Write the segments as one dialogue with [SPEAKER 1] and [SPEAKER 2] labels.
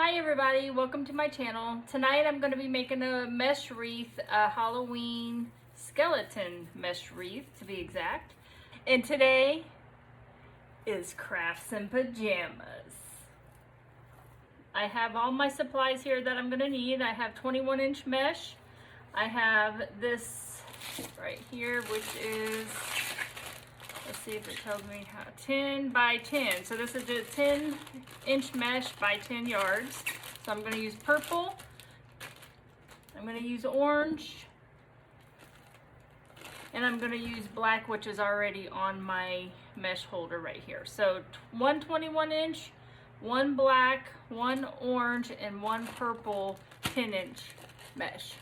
[SPEAKER 1] Hi everybody, welcome to my channel. Tonight I'm going to be making a mesh wreath, a Halloween skeleton mesh wreath to be exact. And today is crafts and pajamas. I have all my supplies here that I'm going to need. I have 21-inch mesh. I have this right here, which is, let's see if it tells me how, 10 by 10. So this is a 10-inch mesh by 10 yards. So I'm going to use purple. I'm going to use orange. And I'm going to use black, which is already on my mesh holder right here. So one 21-inch, one black, one orange, and one purple 10-inch mesh.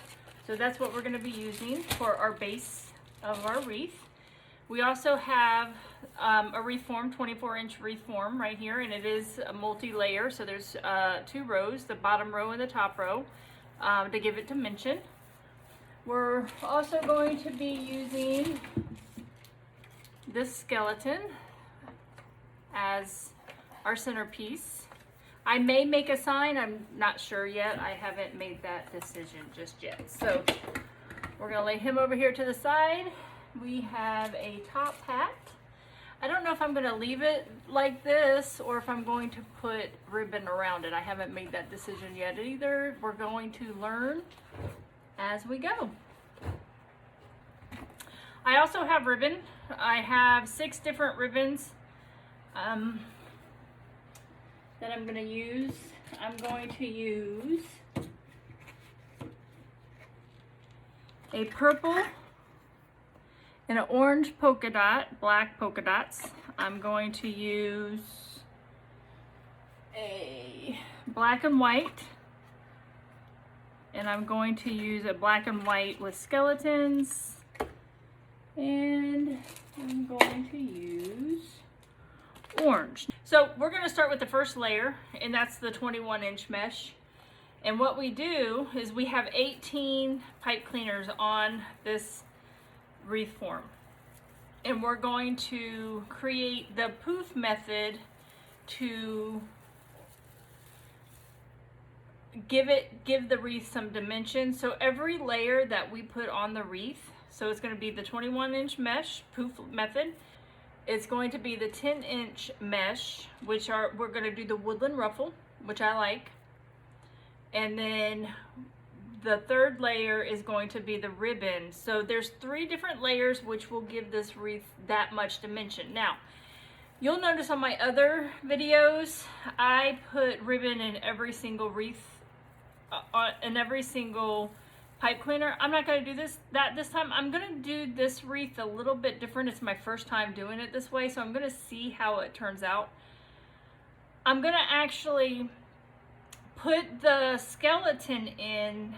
[SPEAKER 1] So that's what we're going to be using for our base of our wreath. We also have a wreath form, 24-inch wreath form right here, and it is a multi-layer. So there's 2 rows, the bottom row and the top row, to give it dimension. We're also going to be using this skeleton as our centerpiece. I may make a sign, I'm not sure yet. I haven't made that decision just yet. So we're gonna lay him over here to the side. We have a top hat. I don't know if I'm going to leave it like this or if I'm going to put ribbon around it. I haven't made that decision yet either. We're going to learn as we go. I also have ribbon. I have 6 different ribbons that I'm going to use. I'm going to use a purple and an orange polka dot, black polka dots. I'm going to use a black and white, and I'm going to use a black and white with skeletons, and I'm going to use orange. So we're going to start with the first layer, and that's the 21-inch mesh. And what we do is we have 18 pipe cleaners on this wreath form, and we're going to create the poof method to give the wreath some dimension. So every layer that we put on the wreath, so it's going to be the 21-inch mesh poof method, it's going to be the 10-inch mesh, which we're going to do the Woodland Ruffle, which I like, and then the third layer is going to be the ribbon. So there's 3 different layers which will give this wreath that much dimension. Now, you'll notice on my other videos, I put ribbon in every single wreath, in every single pipe cleaner. I'm not going to do that this time. I'm going to do this wreath a little bit different. It's my first time doing it this way, so I'm going to see how it turns out. I'm going to actually put the skeleton in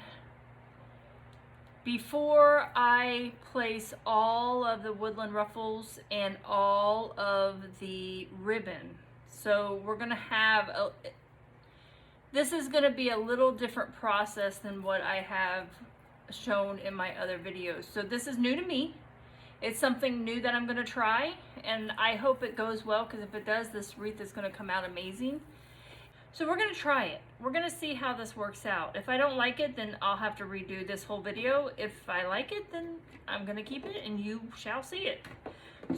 [SPEAKER 1] before I place all of the Woodland Ruffles and all of the ribbon. So we're gonna have this is gonna be a little different process than what I have shown in my other videos. So this is new to me. It's something new that I'm gonna try, and I hope it goes well, because if it does, this wreath is gonna come out amazing. So we're going to try it. We're going to see how this works out. If I don't like it, then I'll have to redo this whole video. If I like it, then I'm going to keep it and you shall see it.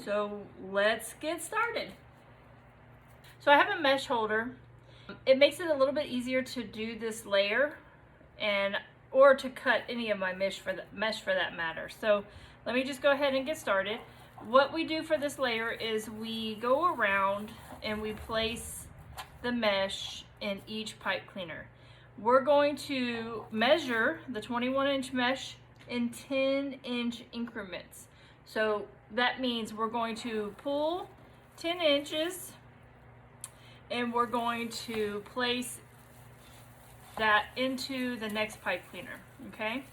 [SPEAKER 1] So let's get started. So I have a mesh holder. It makes it a little bit easier to do this layer or to cut any of my mesh for that matter. So let me just go ahead and get started. What we do for this layer is we go around and we place the mesh in each pipe cleaner. We're going to measure the 21-inch mesh in 10-inch increments. So that means we're going to pull 10 inches and we're going to place that into the next pipe cleaner, okay?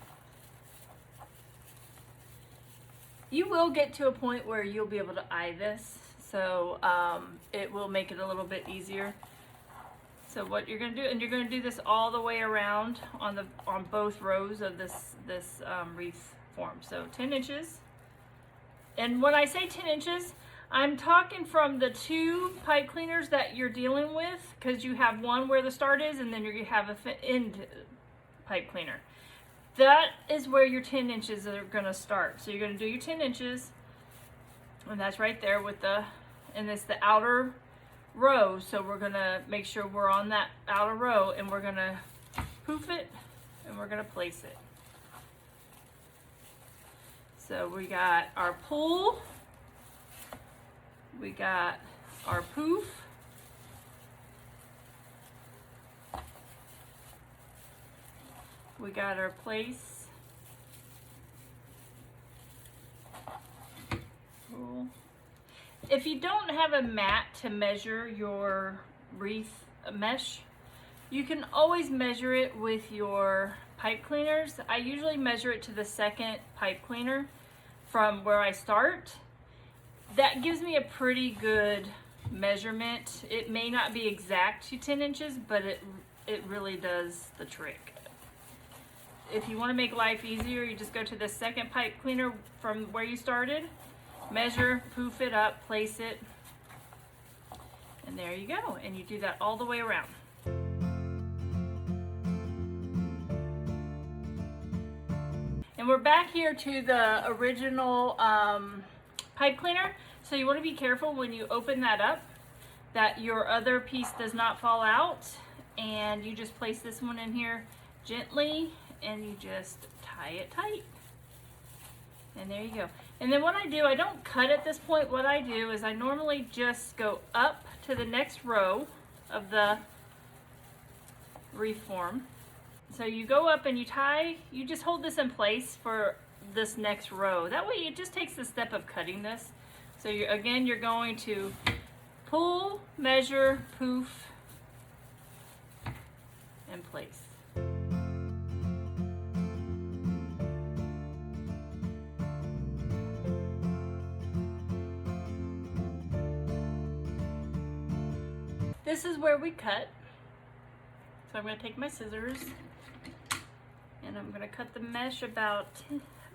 [SPEAKER 1] You will get to a point where you'll be able to eye this, so it will make it a little bit easier. So what you're going to do, and you're going to do this all the way around on both rows of this wreath form. So 10 inches. And when I say 10 inches, I'm talking from the 2 pipe cleaners that you're dealing with, because you have one where the start is and then you have a end pipe cleaner. That is where your 10 inches are going to start. So you're going to do your 10 inches, and that's right there with the, and it's the outer row. So we're going to make sure we're on that outer row, and we're going to poof it, and we're going to place it. So we got our pull, we got our poof, we got our place, pull. If you don't have a mat to measure your wreath mesh, you can always measure it with your pipe cleaners. I usually measure it to the 2nd pipe cleaner from where I start. That gives me a pretty good measurement. It may not be exact to 10 inches, but it really does the trick. If you want to make life easier, you just go to the 2nd pipe cleaner from where you started, measure, poof it up, place it, and there you go. And you do that all the way around. And we're back here to the original pipe cleaner. So you want to be careful when you open that up that your other piece does not fall out. And you just place this one in here gently and you just tie it tight. And there you go. And then what I do, I don't cut at this point. What I do is I normally just go up to the next row of the reform. So you go up and you tie, you just hold this in place for this next row. That way it just takes the step of cutting this. So again, you're going to pull, measure, poof, and place. This is where we cut. So I'm going to take my scissors and I'm going to cut the mesh about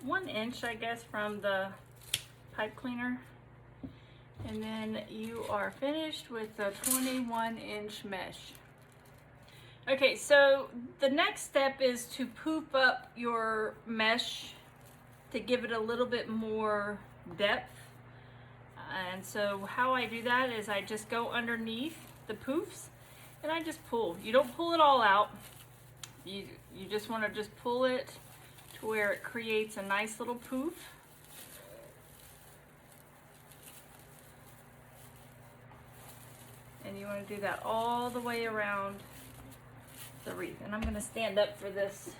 [SPEAKER 1] 1 inch, I guess, from the pipe cleaner. And then you are finished with the 21-inch mesh. Okay, so the next step is to poof up your mesh to give it a little bit more depth. And so how I do that is I just go underneath the poofs and I just pull. You don't pull it all out. You just want to just pull it to where it creates a nice little poof. And you want to do that all the way around the wreath. And I'm going to stand up for this.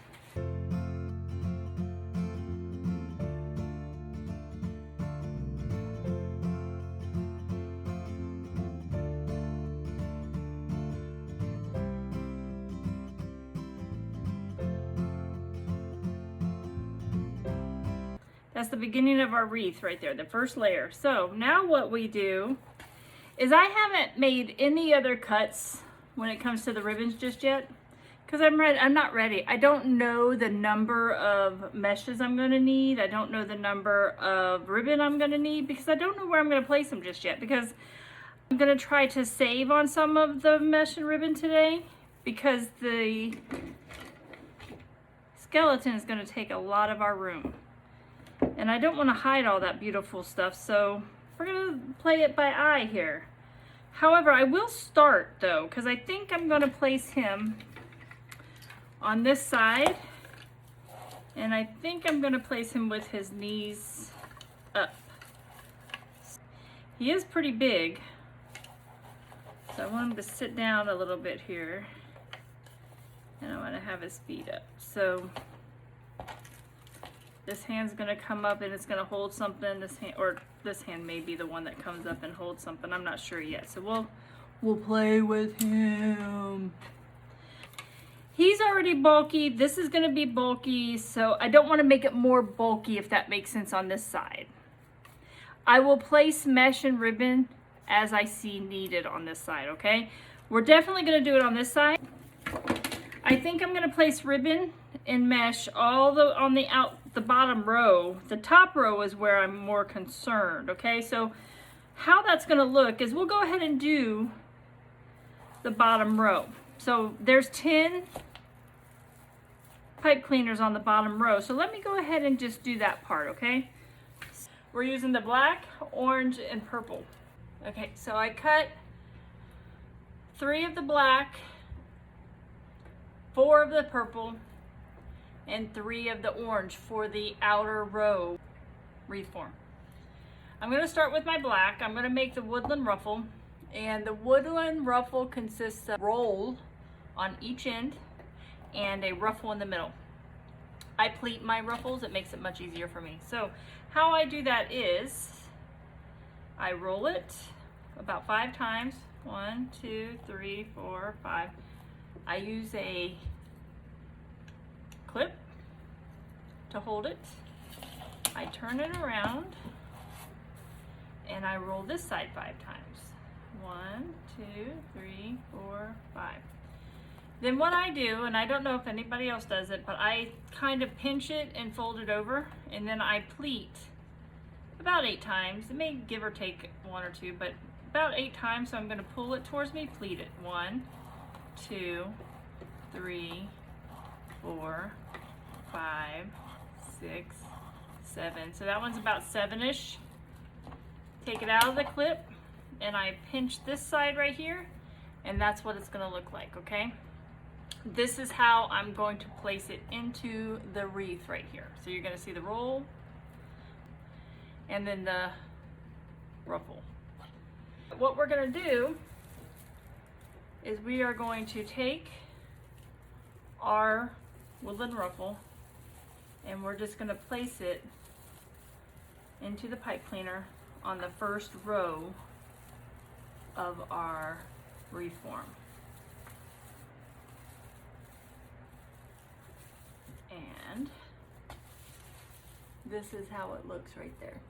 [SPEAKER 1] That's the beginning of our wreath right there, the first layer. So now what we do is I haven't made any other cuts when it comes to the ribbons just yet because I'm not ready. I don't know the number of meshes I'm going to need. I don't know the number of ribbon I'm going to need because I don't know where I'm going to place them just yet, because I'm going to try to save on some of the mesh and ribbon today because the skeleton is going to take a lot of our room. And I don't want to hide all that beautiful stuff, so we're going to play it by eye here. However, I will start though, because I think I'm going to place him on this side. And I think I'm going to place him with his knees up. He is pretty big, so I want him to sit down a little bit here. And I want to have his feet up. So this hand's gonna come up and it's gonna hold something. This hand may be the one that comes up and holds something. I'm not sure yet. So we'll play with him. He's already bulky. This is gonna be bulky, so I don't want to make it more bulky, if that makes sense, on this side. I will place mesh and ribbon as I see needed on this side, okay? We're definitely gonna do it on this side. I think I'm gonna place ribbon and mesh on the bottom row. The top row is where I'm more concerned, okay? So how that's gonna look is we'll go ahead and do the bottom row. So there's 10 pipe cleaners on the bottom row. So let me go ahead and just do that part, okay? We're using the black, orange, and purple. Okay, so I cut 3 of the black, 4 of the purple, and 3 of the orange for the outer row wreath form. I'm gonna start with my black. I'm gonna make the Woodland Ruffle, and the Woodland Ruffle consists of a roll on each end and a ruffle in the middle. I pleat my ruffles, it makes it much easier for me. So how I do that is I roll it about 5 times. 1, 2, 3, 4, 5. I use a clip to hold it. I turn it around and I roll this side 5 times. 1, 2, 3, 4, 5. Then what I do, and I don't know if anybody else does it, but I kind of pinch it and fold it over, and then I pleat about 8 times. It may give or take 1 or 2, but about 8 times. So I'm going to pull it towards me, pleat it. 1, 2, 3, 4, 5, 6, 7. So that one's about 7-ish. Take it out of the clip, and I pinch this side right here, and that's what it's going to look like, okay? This is how I'm going to place it into the wreath right here. So you're going to see the roll and then the ruffle. What we're going to do is we are going to take our Woodland Ruffle and we're just going to place it into the pipe cleaner on the first row of our wreath form. And this is how it looks right there.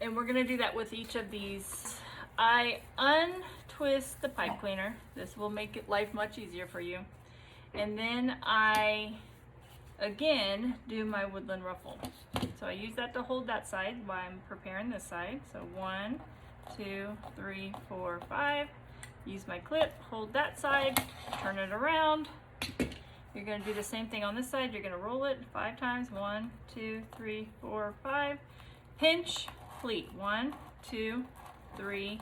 [SPEAKER 1] And we're gonna do that with each of these. I untwist the pipe cleaner. This will make it life much easier for you. And then I, again, do my Woodland Ruffle. So I use that to hold that side while I'm preparing this side. So 1, 2, 3, 4, 5. Use my clip, hold that side, turn it around. You're going to do the same thing on this side. You're going to roll it 5 times. 1, 2, 3, 4, 5. Pinch, pleat. 1, 2, 3,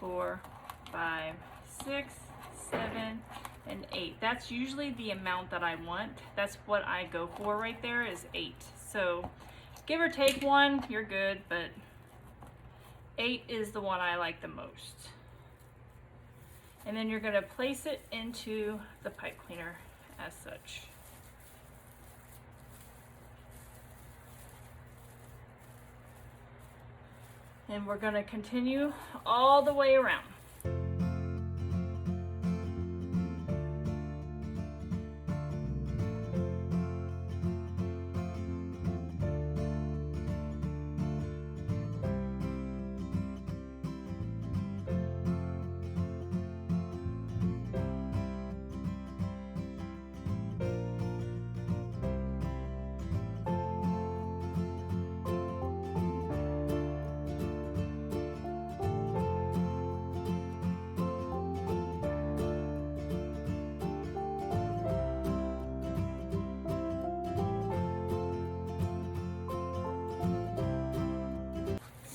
[SPEAKER 1] 4, 5, 6, 7, and 8. That's usually the amount that I want. That's what I go for right there is 8. So give or take 1, you're good, but 8 is the one I like the most. And then you're going to place it into the pipe cleaner as such. And we're going to continue all the way around.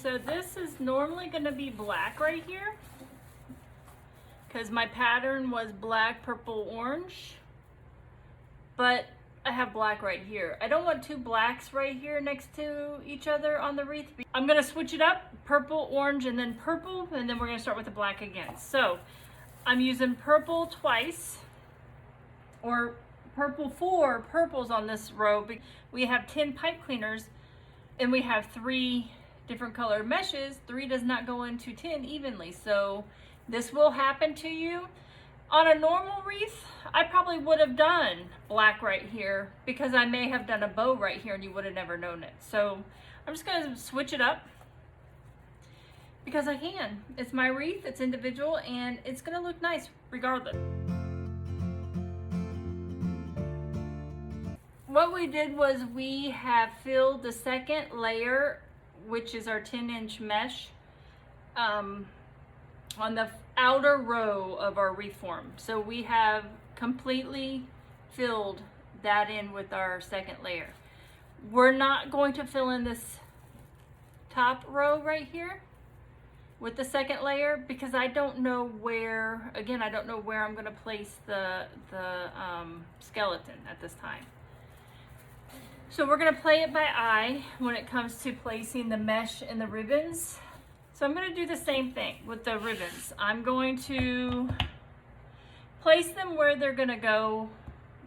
[SPEAKER 1] So this is normally going to be black right here because my pattern was black, purple, orange, but I have black right here. I don't want 2 blacks right here next to each other on the wreath. I'm going to switch it up, purple, orange, and then purple, and then we're going to start with the black again. So I'm using purple twice, or purple 4 purples on this row. We have 10 pipe cleaners and we have 3 different colored meshes. 3 does not go into 10 evenly, so this will happen to you. On a normal wreath, I probably would have done black right here because I may have done a bow right here and you would have never known it. So I'm just going to switch it up because I can. It's my wreath, it's individual, and it's going to look nice regardless. What we did was we have filled the second layer which is our 10-inch mesh, on the outer row of our wreath form. So we have completely filled that in with our second layer. We're not going to fill in this top row right here with the second layer because I don't know where, again, I don't know where I'm going to place the skeleton at this time. So we're going to play it by eye when it comes to placing the mesh and the ribbons. So I'm going to do the same thing with the ribbons. I'm going to place them where they're going to go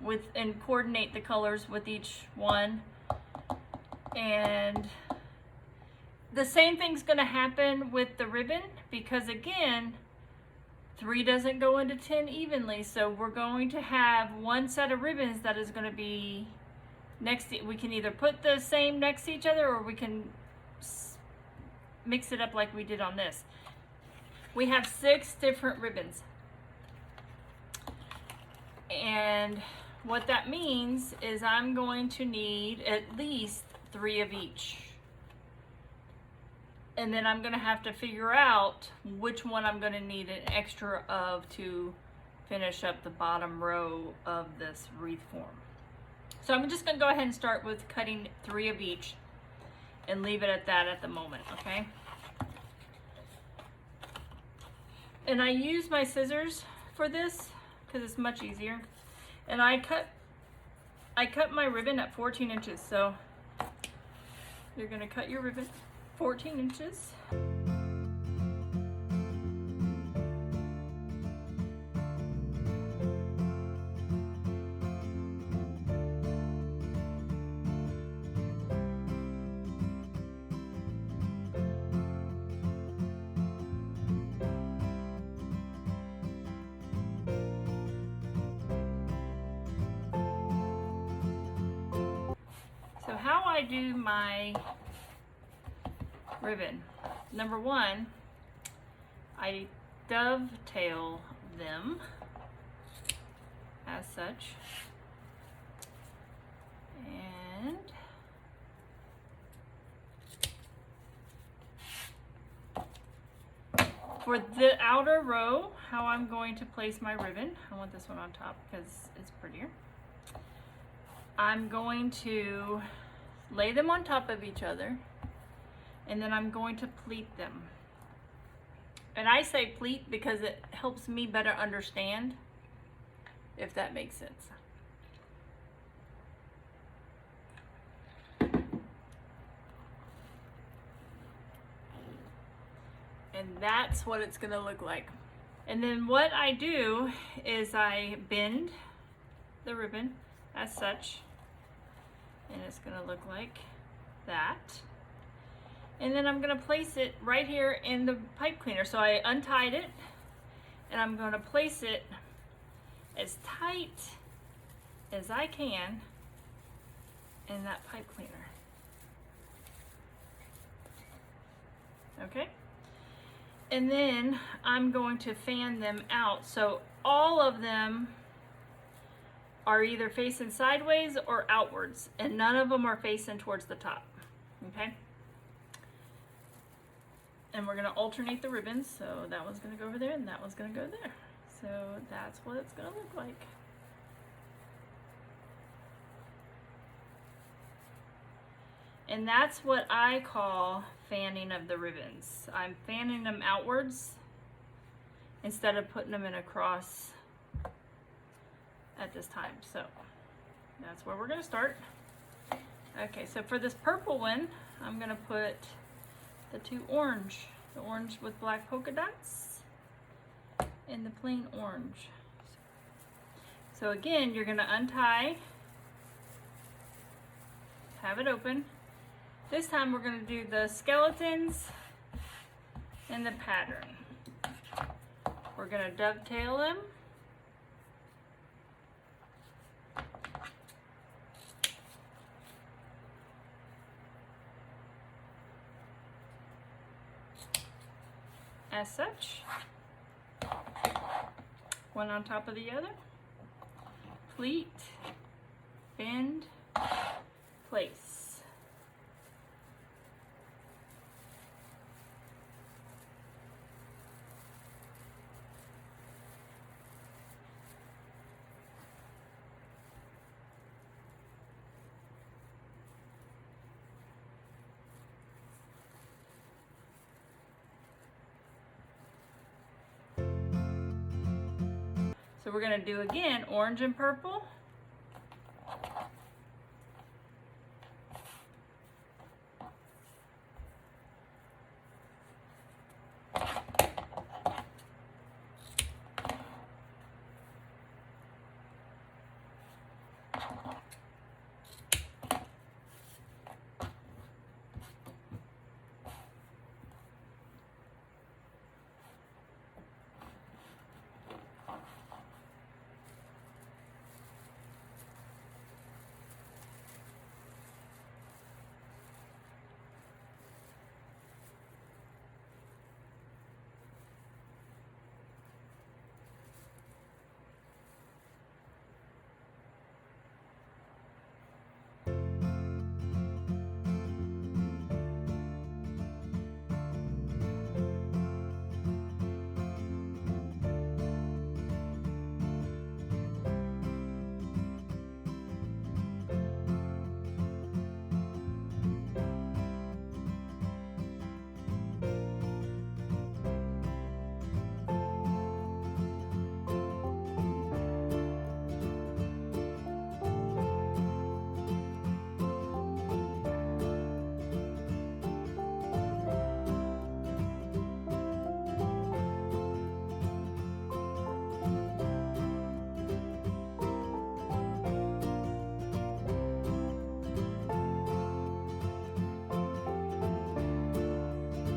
[SPEAKER 1] with and coordinate the colors with each one. And the same thing's going to happen with the ribbon because, again, 3 doesn't go into 10 evenly. So we're going to have one set of ribbons that is going to be next to, we can either put the same next to each other or we can mix it up like we did on this. We have 6 different ribbons. And what that means is I'm going to need at least 3 of each. And then I'm going to have to figure out which one I'm going to need an extra of to finish up the bottom row of this wreath form. So I'm just going to go ahead and start with cutting 3 of each and leave it at that at the moment, okay? And I use my scissors for this because it's much easier. And I cut my ribbon at 14 inches. So you're going to cut your ribbon 14 inches. So how I do my ribbon. Number 1, I dovetail them as such. And for the outer row, how I'm going to place my ribbon, I want this one on top because it's prettier. I'm going to lay them on top of each other, and then I'm going to pleat them. And I say pleat because it helps me better understand, if that makes sense. And that's what it's going to look like. And then what I do is I bend the ribbon as such, and it's going to look like that. And then I'm going to place it right here in the pipe cleaner. So I untied it, and I'm going to place it as tight as I can in that pipe cleaner. Okay? And then I'm going to fan them out. So all of them are either facing sideways or outwards, and none of them are facing towards the top. Okay? And we're going to alternate the ribbons. So that one's going to go over there and that one's going to go there. So that's what it's going to look like. And that's what I call fanning of the ribbons. I'm fanning them outwards instead of putting them in a cross at this time. So that's where we're going to start. Okay, so for this purple one, I'm going to put the 2 orange. The orange with black polka dots and the plain orange. So again, you're going to untie, have it open. This time we're going to do the skeletons and the pattern. We're going to dovetail them. As such, one on top of the other, pleat, bend, place. So we're going to do again orange and purple.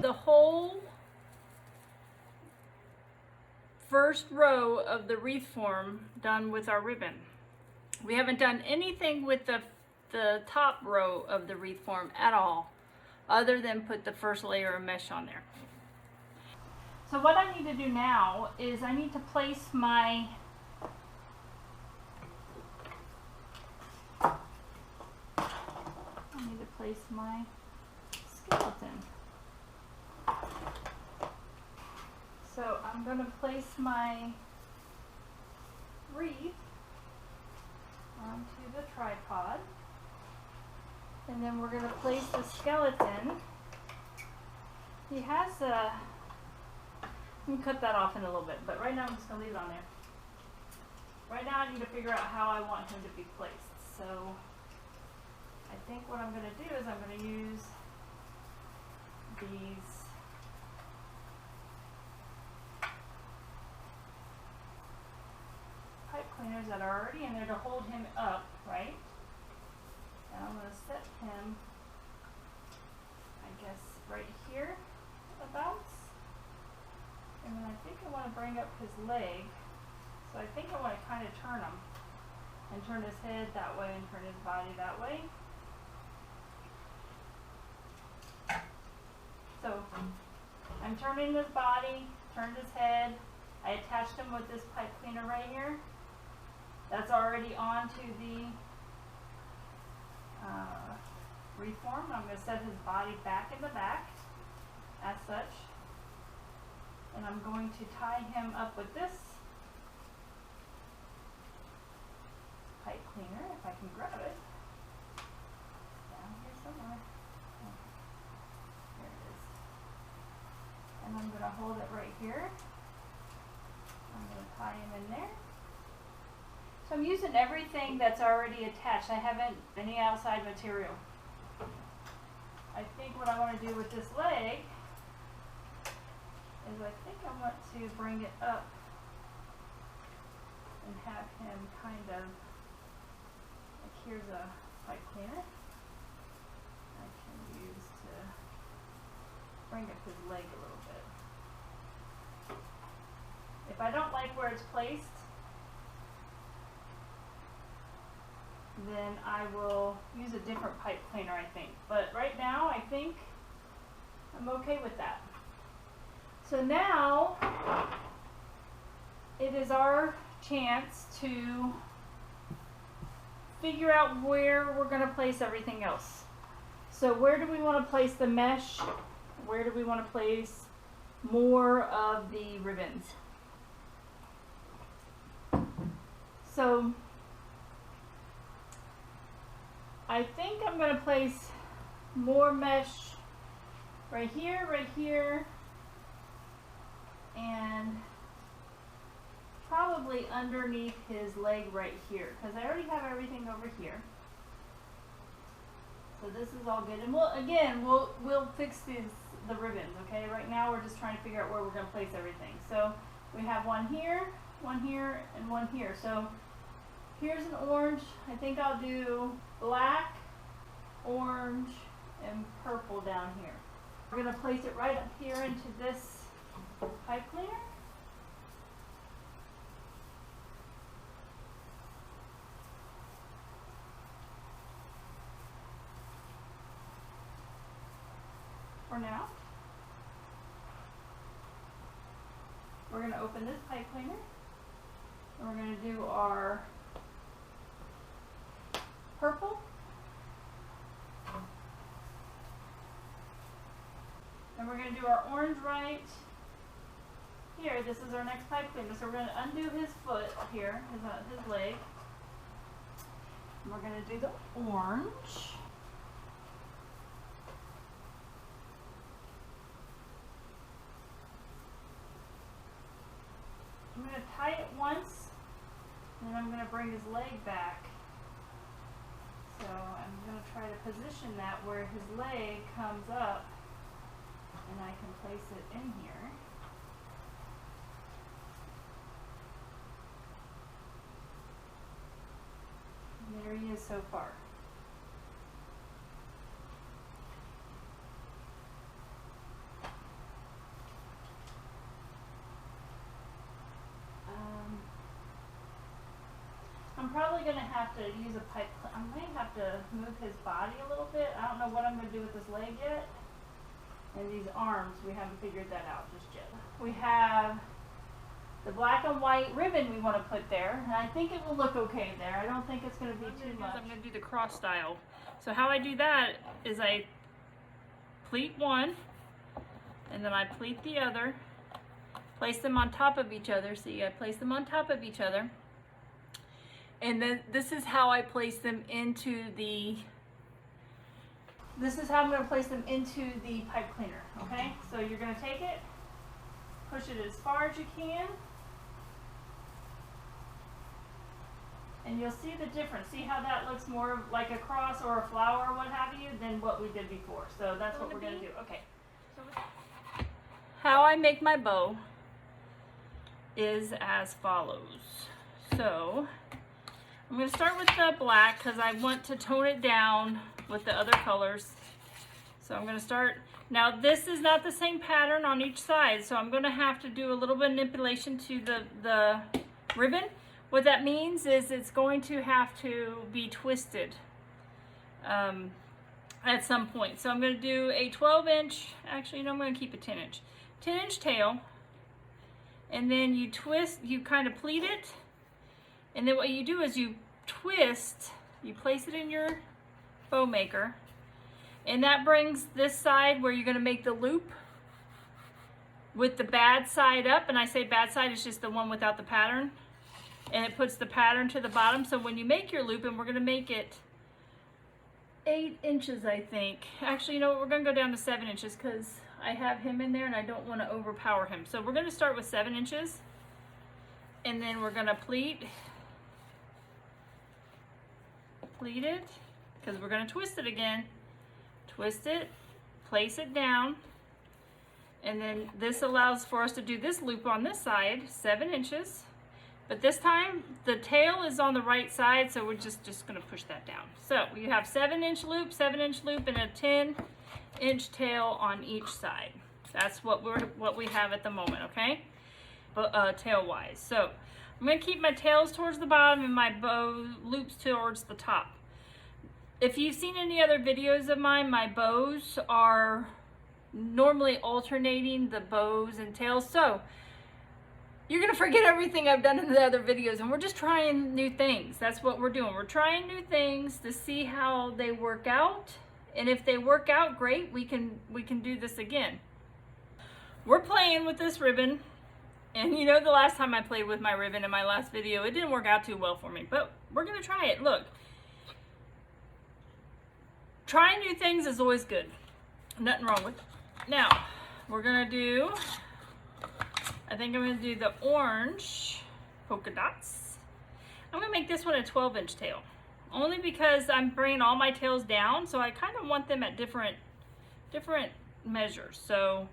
[SPEAKER 1] The whole first row of the wreath form done with our ribbon. We haven't done anything with the top row of the wreath form at all, other than put the first layer of mesh on there. So what I need to do now is I need to place my skeleton. So I'm going to place my wreath onto the tripod, and then we're going to place the skeleton. He has a, let me cut that off in a little bit, but right now I'm just going to leave it on there. Right now I need to figure out how I want him to be placed. So I think what I'm going to do is I'm going to use these pipe cleaners that are already in there to hold him up, right? And I'm going to set him, I guess, right here about. And then I think I want to bring up his leg. So I think I want to kind of turn him. And turn his head that way and turn his body that way. So I'm turning his body, turned his head. I attached him with this pipe cleaner right here. That's already onto the reform. I'm going to set his body back in the back as such. And I'm going to tie him up with this pipe cleaner, if I can grab it. Down here somewhere. Oh, there it is. And I'm going to hold it right here. I'm going to tie him in there. So I'm using everything that's already attached. I haven't any outside material. I think what I want to do with this leg is I think I want to bring it up and have him kind of, like, here's a pipe cleaner I can use to bring up his leg a little bit. If I don't like where it's placed, then I will use a different pipe cleaner, I think. But right now, I think I'm okay with that. So now, it is our chance to figure out where we're going to place everything else. So where do we want to place the mesh? Where do we want to place more of the ribbons? So I think I'm going to place more mesh right here, and probably underneath his leg right here, because I already have everything over here. So this is all good, and we'll fix the ribbons. Okay, right now we're just trying to figure out where we're going to place everything. So we have one here, and one here. So here's an orange. I think I'll do black, orange, and purple down here. We're going to place it right up here into this pipe cleaner. For now. We're going to open this pipe cleaner, and we're going to do our purple, and we're going to do our orange right here. This is our next pipe cleaner. So we're going to undo his foot here, his leg, and we're going to do the orange. I'm going to tie it once, and then I'm going to bring his leg back. So I'm going to try to position that where his leg comes up, and I can place it in here. And there he is so far. I'm probably going to have to use a pipe. I might have to move his body a little bit. I don't know what I'm going to do with his leg yet. And these arms, we haven't figured that out just yet. We have the black and white ribbon we want to put there. And I think it will look okay there. I don't think it's going to be too much. I'm going to do the cross style. So how I do that is I pleat one, and then I pleat the other. Place them on top of each other. See, I place them on top of each other. And then this is how I place them into the, this is how I'm going to place them into the pipe cleaner, okay? So you're going to take it, push it as far as you can, and you'll see the difference. See how that looks more like a cross or a flower or what have you than what we did before. So that's what we're going to do. Okay. So how I make my bow is as follows. So I'm going to start with the black because I want to tone it down with the other colors. So I'm going to start. Now this is not the same pattern on each side, so I'm going to have to do a little bit of manipulation to the ribbon. What that means is it's going to have to be twisted at some point. So I'm going to do a 12-inch, actually no, I'm going to keep a 10-inch. 10-inch tail, and then you twist, you kind of pleat it. And then what you do is you twist, you place it in your bow maker, and that brings this side where you're going to make the loop with the bad side up. And I say bad side, it's just the one without the pattern. And it puts the pattern to the bottom. So when you make your loop, and we're going to make it 8 inches, I think. Actually, you know what? We're going to go down to 7 inches because I have him in there and I don't want to overpower him. So we're going to start with 7 inches. And then we're going to pleat it, because we're going to twist it again. Twist it, place it down, and then this allows for us to do this loop on this side, 7 inches. But this time the tail is on the right side, so we're just going to push that down. So you have 7-inch loop, 7-inch loop, and a 10-inch tail on each side. That's what we have at the moment, okay? But tail wise. So I'm going to keep my tails towards the bottom and my bow loops towards the top. If you've seen any other videos of mine, my bows are normally alternating the bows and tails. So you're going to forget everything I've done in the other videos, and we're just trying new things. That's what we're doing. We're trying new things to see how they work out. And if they work out, great, we can do this again. We're playing with this ribbon. And you know, the last time I played with my ribbon in my last video, it didn't work out too well for me, but we're going to try it. Look, trying new things is always good. Nothing wrong with it. Now, we're going to do, I think I'm going to do the orange polka dots. I'm gonna make this one a 12-inch tail, only because I'm bringing all my tails down, so I kind of want them at different measures. So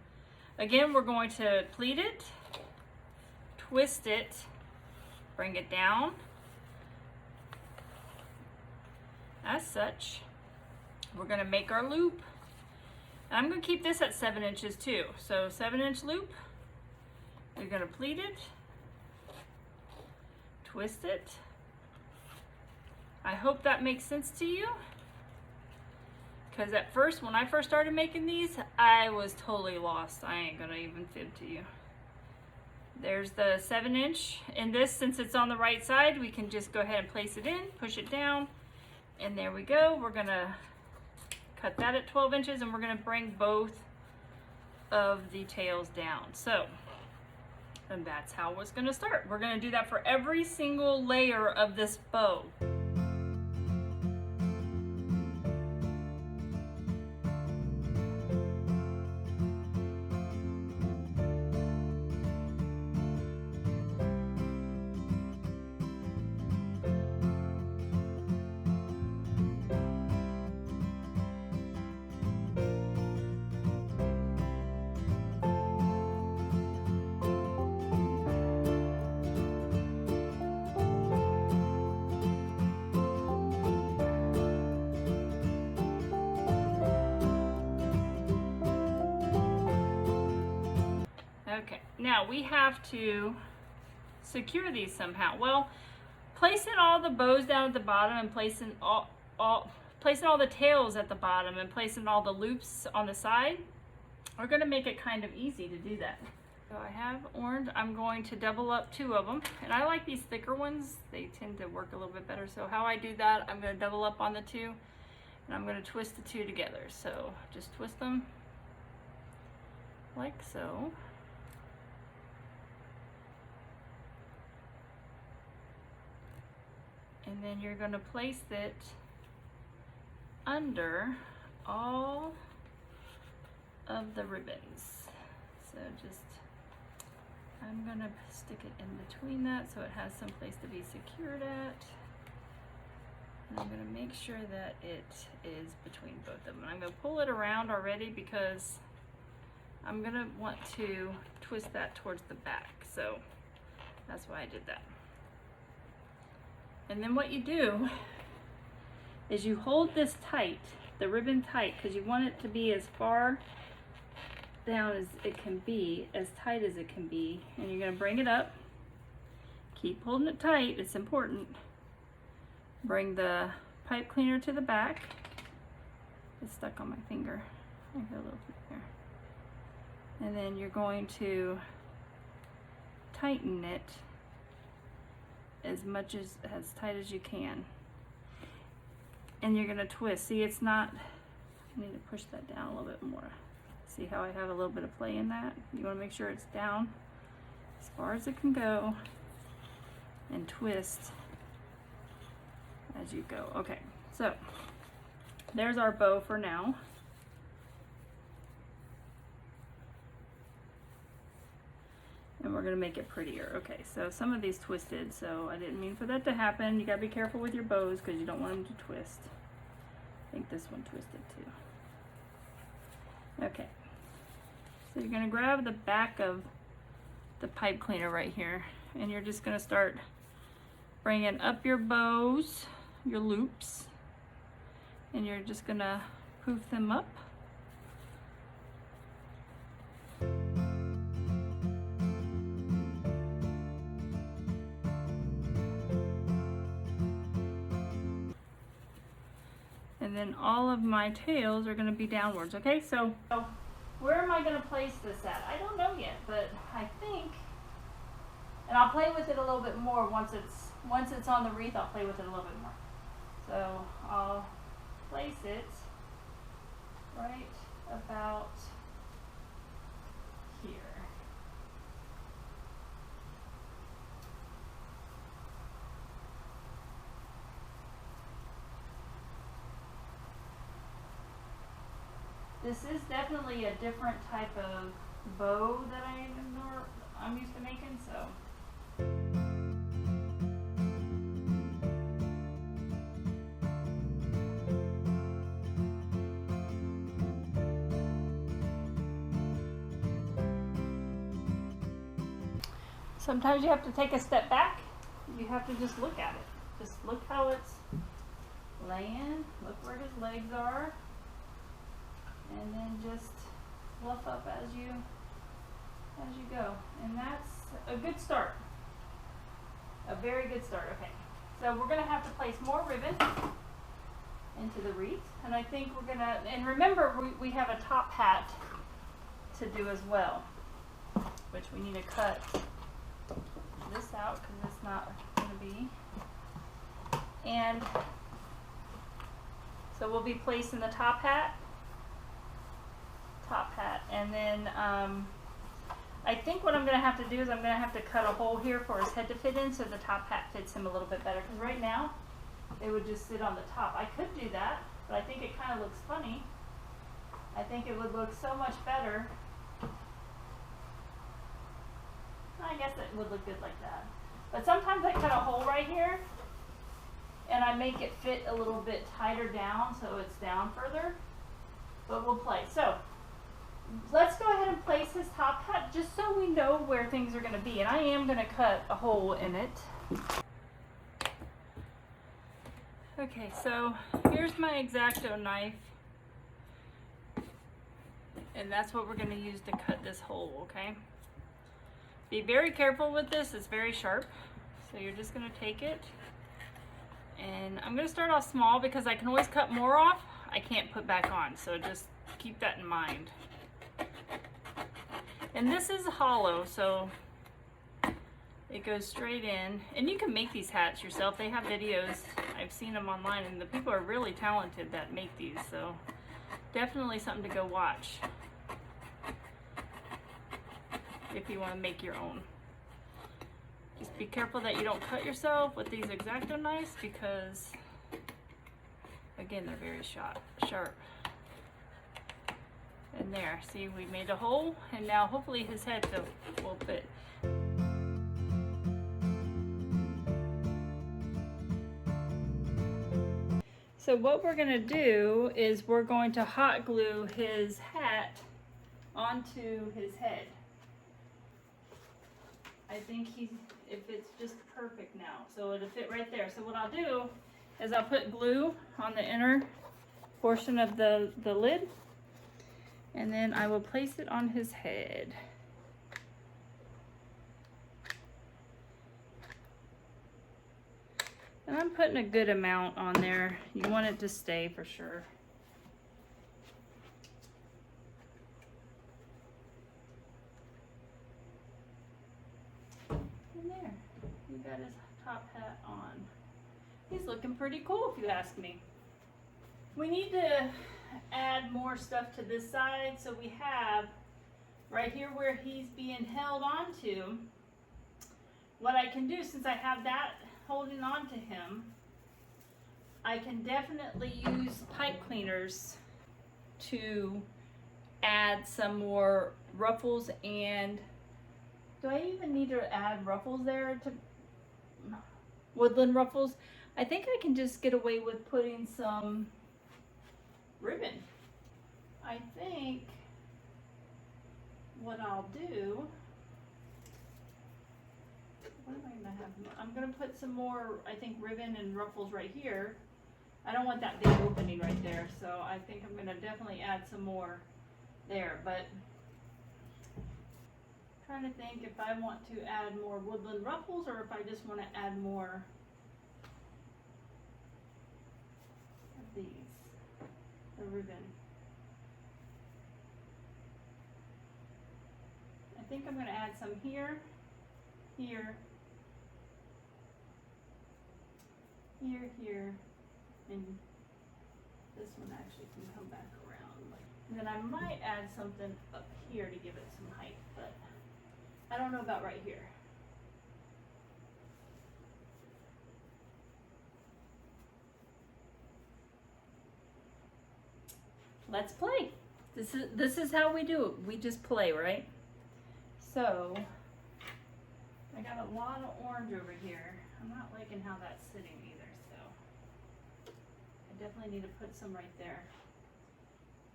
[SPEAKER 1] again, we're going to pleat it, twist it, bring it down as such. We're gonna make our loop. And I'm gonna keep this at 7 inches too. So 7-inch loop, you're gonna pleat it, twist it. I hope that makes sense to you. Because at first, when I first started making these, I was totally lost. I ain't gonna even fib to you. There's the 7-inch. And this, since it's on the right side, we can just go ahead and place it in, push it down, and there we go. We're gonna cut that at 12 inches, and we're gonna bring both of the tails down. So, and that's how it's gonna start. We're gonna do that for every single layer of this bow. Okay, now we have to secure these somehow. Well, placing all the bows down at the bottom and placing all the tails at the bottom and placing all the loops on the side are going to make it kind of easy to do that. So I have orange. I'm going to double up 2 of them, and I like these thicker ones. They tend to work a little bit better. So how I do that, I'm going to double up on the 2, and I'm going to twist the 2 together. So just twist them like so. And then you're going to place it under all of the ribbons. So just, I'm going to stick it in between that so it has some place to be secured at. And I'm going to make sure that it is between both of them. I'm going to pull it around already because I'm going to want to twist that towards the back. So that's why I did that. And then what you do is you hold this tight, the ribbon tight, because you want it to be as far down as it can be, as tight as it can be. And you're going to bring it up. Keep holding it tight, it's important. Bring the pipe cleaner to the back. It's stuck on my finger. I got a little bit there. And then you're going to tighten it as much as tight as you can, and you're gonna twist. See, it's not, I need to push that down a little bit more. See how I have a little bit of play in that? You want to make sure it's down as far as it can go and twist as you go. Okay, so there's our bow for now. And we're gonna make it prettier. Okay, so some of these twisted, so I didn't mean for that to happen. You gotta be careful with your bows because you don't want them to twist. I think this one twisted too. Okay, so you're gonna grab the back of the pipe cleaner right here, and you're just gonna start bringing up your bows, your loops, and you're just gonna poof them up. And then all of my tails are going to be downwards. Okay, so where am I going to place this at? I don't know yet, but I think, and I'll play with it a little bit more once it's on the wreath. I'll play with it a little bit more. So I'll place it right about here. This is definitely a different type of bow that I'm used to making, so. Sometimes you have to take a step back. You have to just look at it. Just look how it's laying. Look where his legs are. And then just fluff up as you go. And that's a good start. A very good start. Okay. So we're going to have to place more ribbon into the wreath. And I think we're going to, and remember we have a top hat to do as well, which we need to cut this out because it's not going to be. And so we'll be placing the top hat, and then I think what I'm going to have to do is I'm going to have to cut a hole here for his head to fit in so the top hat fits him a little bit better, because right now it would just sit on the top. I could do that, but I think it kind of looks funny. I think it would look so much better. I guess it would look good like that. But sometimes I cut a hole right here and I make it fit a little bit tighter down so it's down further. But we'll play. So let's go ahead and place his top hat just so we know where things are going to be. And I am going to cut a hole in it. Okay, so here's my X-Acto knife. And that's what we're going to use to cut this hole, okay? Be very careful with this, it's very sharp. So you're just going to take it. And I'm going to start off small because I can always cut more off. I can't put back on, so just keep that in mind. And this is hollow, so it goes straight in. And you can make these hats yourself. They have videos. I've seen them online, and the people are really talented that make these, so definitely something to go watch if you want to make your own. Just be careful that you don't cut yourself with these X-Acto knives because, again, they're very sharp. And there, see, we made a hole, and now hopefully his head will fit. So what we're going to do is we're going to hot glue his hat onto his head. I think if it's just perfect now, so it'll fit right there. So what I'll do is I'll put glue on the inner portion of the lid, and then I will place it on his head. And I'm putting a good amount on there. You want it to stay for sure. And there, he got his top hat on. He's looking pretty cool if you ask me. We need to add more stuff to this side, so we have right here where he's being held onto. What I can do, since I have that holding on to him, I can definitely use pipe cleaners to add some more ruffles. And do I even need to add ruffles there to Woodland Ruffles? I think I can just get away with putting some ribbon. I think what I'll do, what am I gonna have? I'm gonna put some more, I think, ribbon and ruffles right here. I don't want that big opening right there, so I think I'm gonna definitely add some more there. But I'm trying to think if I want to add more Woodland Ruffles or if I just want to add more of these, the ribbon. I think I'm going to add some here, here, here, here, and this one actually can come back around. And then I might add something up here to give it some height, but I don't know about right here. Let's play. This is how we do it. We just play, right? So I got a lot of orange over here. I'm not liking how that's sitting either, so I definitely need to put some right there.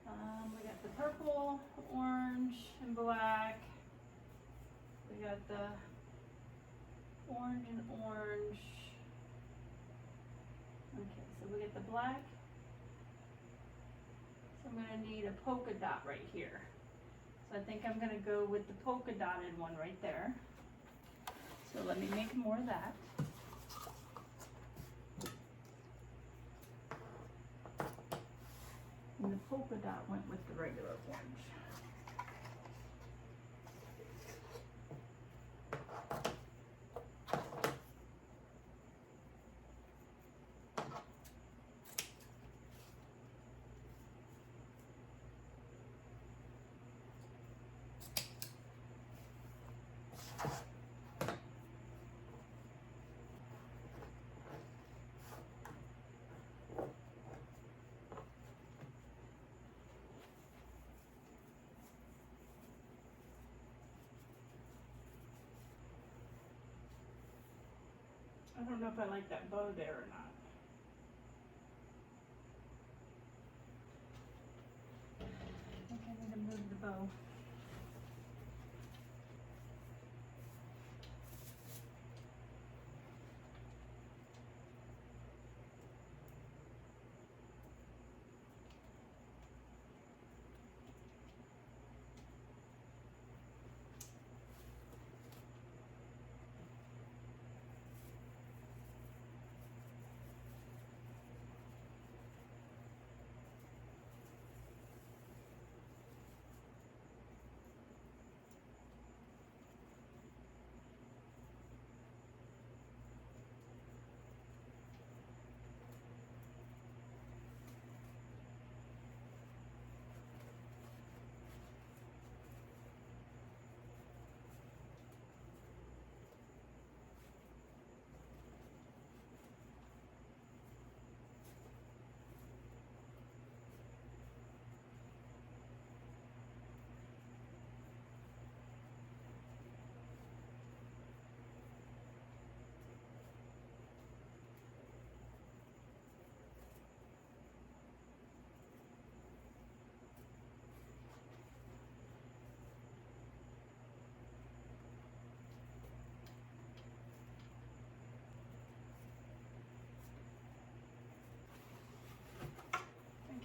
[SPEAKER 1] We got the purple, orange, and black. We got the Orange and orange. Okay, so we get the black. So I'm gonna need a polka dot right here. So I think I'm gonna go with the polka dotted one right there. So let me make more of that. And the polka dot went with the regular orange. I don't know if I like that bow there or not. I think I need to move the bow.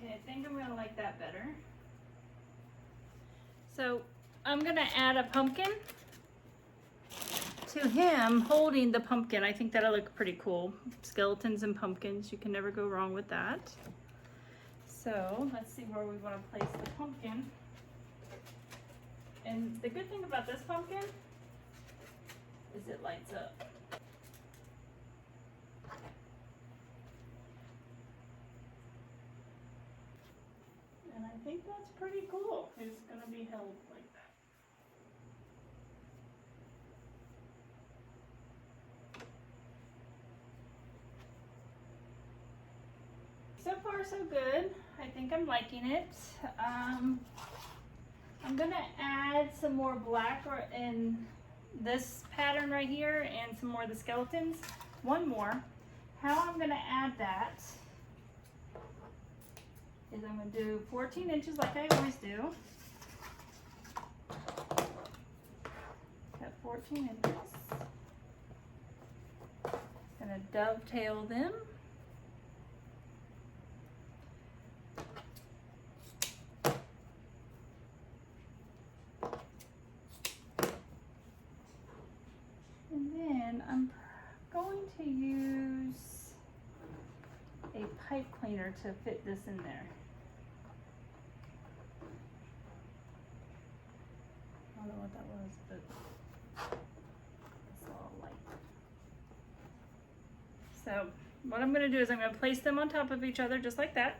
[SPEAKER 1] Okay, I think I'm gonna like that better. So I'm gonna add a pumpkin to him holding the pumpkin. I think that'll look pretty cool. Skeletons and pumpkins, you can never go wrong with that. So let's see where we wanna place the pumpkin. And the good thing about this pumpkin is it lights up. And I think that's pretty cool. It's gonna be held like that. So far so good. I think I'm liking it. I'm gonna add some more black in this pattern right here and some more of the skeletons. One more. How I'm gonna add that is I'm going to do 14 inches like I always do. Got 14 inches. Going to dovetail them. And then I'm going to use a pipe cleaner to fit this in there. I don't know what that was, but it's all light. So what I'm going to do is I'm going to place them on top of each other just like that.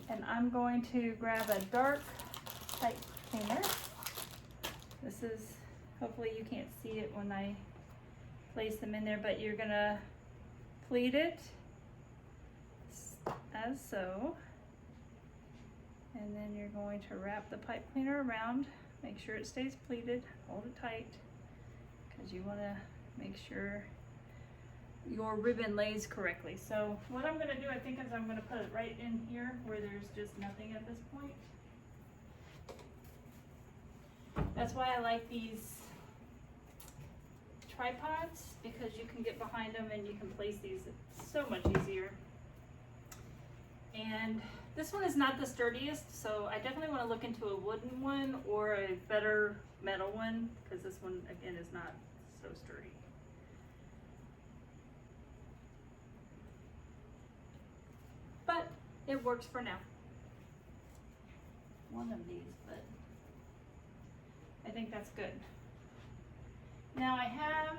[SPEAKER 1] And I'm going to grab a dark pipe cleaner. This is, hopefully you can't see it when I place them in there, but you're going to pleat it as so. And then you're going to wrap the pipe cleaner around. Make sure it stays pleated, hold it tight, because you want to make sure your ribbon lays correctly. So what I'm going to do, I think, is I'm going to put it right in here where there's just nothing at this point. That's why I like these tripods because you can get behind them and you can place these so much easier. And this one is not the sturdiest, so I definitely want to look into a wooden one or a better metal one, because this one again is not so sturdy. But it works for now. One of these, but I think that's good. Now I have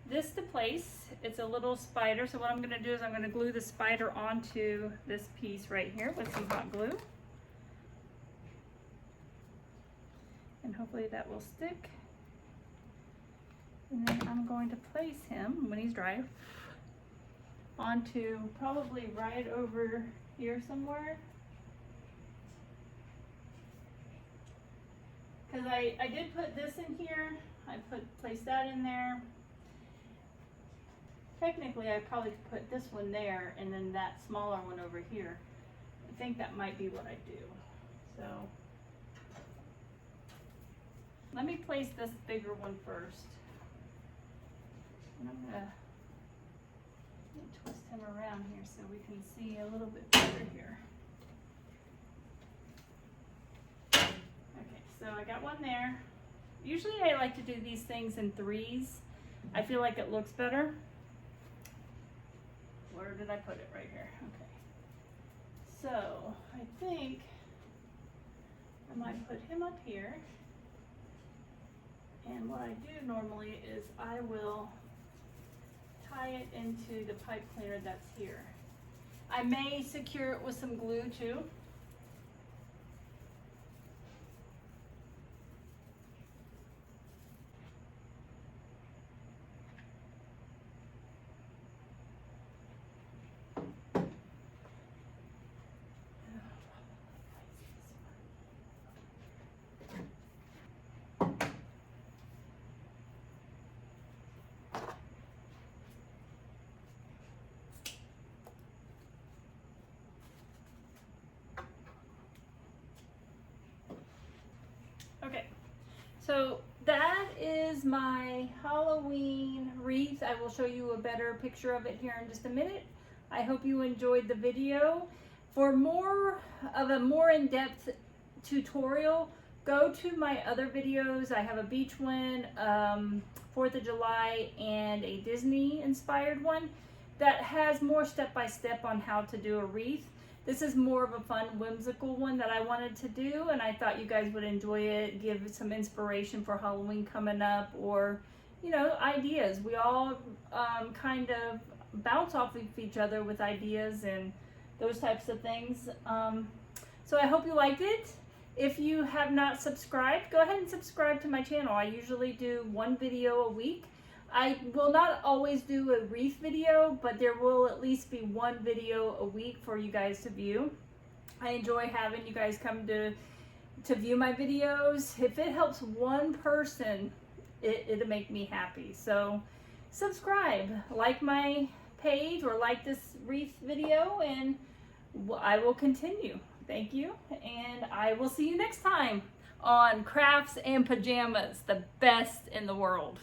[SPEAKER 1] this to place. It's a little spider, so what I'm going to do is I'm going to glue the spider onto this piece right here with some hot glue. And hopefully that will stick. And then I'm going to place him, when he's dry, onto probably right over here somewhere. Because I did put this in here, I placed that in there. Technically I probably could put this one there and then that smaller one over here. I think that might be what I do. So let me place this bigger one first. And I'm gonna twist him around here so we can see a little bit better here. Okay, so I got one there. Usually I like to do these things in threes. I feel like it looks better. Where did I put it? Right here. Okay. So I think I might put him up here. And what I do normally is I will tie it into the pipe cleaner that's here. I may secure it with some glue too. Okay, so that is my Halloween wreath. I will show you a better picture of it here in just a minute. I hope you enjoyed the video. For more of a more in-depth tutorial, go to my other videos. I have a beach one, 4th of July, and a Disney inspired one that has more step-by-step on how to do a wreath. This is more of a fun, whimsical one that I wanted to do, and I thought you guys would enjoy it, give some inspiration for Halloween coming up, or, you know, ideas. We all kind of bounce off of each other with ideas and those types of things. So I hope you liked it. If you have not subscribed, go ahead and subscribe to my channel. I usually do one video a week. I will not always do a wreath video, but there will at least be one video a week for you guys to view. I enjoy having you guys come to view my videos. If it helps one person, it'll make me happy. So subscribe, like my page, or like this wreath video, and I will continue. Thank you, and I will see you next time on Crafts and Pajamas, the best in the world.